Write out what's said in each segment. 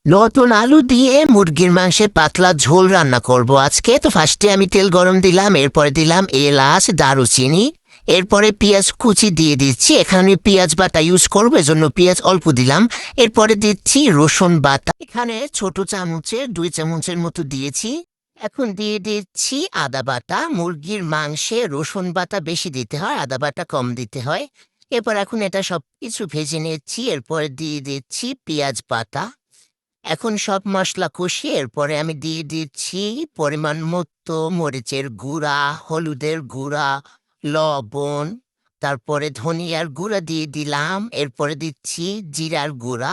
নতুন আলু দিয়ে মুরগির মাংসের পাতলা ঝোল রান্না করব আজকে। তো ফার্স্টে আমি তেল গরম দিলাম, এরপরে দিলাম এলাচ, দারুচিনি, এরপরে পেঁয়াজ কুচি দিয়ে দিচ্ছি। এখানে আমি পেঁয়াজ বাটা ইউজ করবো, এজন্য পেঁয়াজ অল্প দিলাম। এরপরে দিচ্ছি রসুন বাটা, এখানে ছোট চামচের 2 চামচের মতো দিয়েছি। এখন দিয়ে দিচ্ছি আদা বাটা। মুরগির মাংসে রসুন বাটা বেশি দিতে হয়, আদা বাটা কম দিতে হয়। এরপর এখন এটা সব কিছু ভেজে নিচ্ছি। এরপরে দিয়ে দিচ্ছি পেঁয়াজ বাটা। এখন সব মশলা কষিয়ে এরপরে আমি দিয়ে দিচ্ছি পরিমাণ মতো মরিচের গুঁড়া, হলুদের গুঁড়া, লবণ, তারপরে ধনিয়ার গুঁড়া দিয়ে দিলাম। এরপরে দিচ্ছি জিরার গুঁড়া।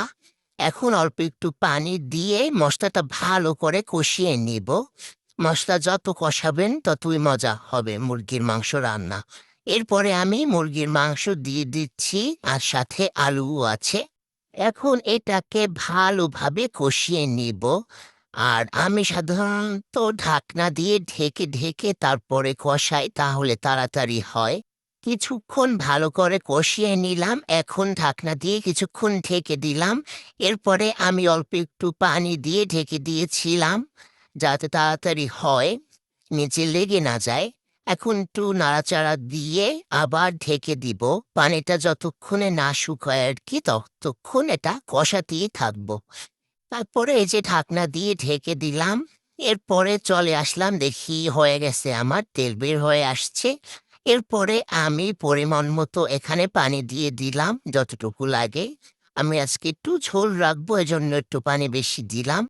এখন অল্প একটু পানি দিয়ে মশলাটা ভালো করে কষিয়ে নিব। মশলা যত কষাবেন ততই মজা হবে মুরগির মাংস রান্না। এরপরে আমি মুরগির মাংস দিয়ে দিচ্ছি, আর সাথে আলুও আছে। এখন এটাকে ভালোভাবে কষিয়ে নিব। আর আমি সাধারণত ঢাকনা দিয়ে ঢেকে ঢেকে তারপরে কষাই, তাহলে তাড়াতাড়ি হয়। কিছুক্ষণ ভালো করে কষিয়ে নিলাম, এখন ঢাকনা দিয়ে কিছুক্ষণ ঢেকে দিলাম। এরপরে আমি অল্প একটু পানি দিয়ে ঢেকে দিয়েছিলাম যাতে তাড়াতাড়ি হয়, নিচে লেগে না যায়। এখন একটু নাড়াচাড়া দিয়ে আবার ঢেকে দিব। পানিটা যতক্ষণে না শুকায় আর কি, ততক্ষণ এটা কষাতেই থাকবো। তারপরে এই যে ঢাকনা দিয়ে ঢেকে দিলাম। এরপরে চলে আসলাম, দেখি হয়ে গেছে, আমার তেল বের হয়ে আসছে। এরপরে আমি পরিমাণ মতো এখানে পানি দিয়ে দিলাম যতটুকু লাগে। আমি আজকে একটু ঝোল রাখবো, এজন্য একটু পানি বেশি দিলাম।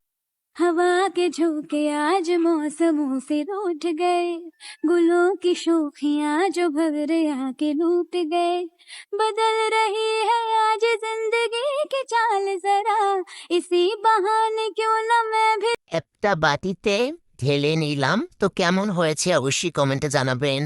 हवा के झोंके आज मौसमों से रूठ गए, गुलों की शोखियां जो भंवरे आके लूट गए। बदल रही है आज जिंदगी की चाल जरा, इसी बहाने क्यों न मैं भी। একটা বাটিতে ঢেলে নিলাম। তো কেমন হয়েছে অবশ্যই কমেন্টে জানাবেন।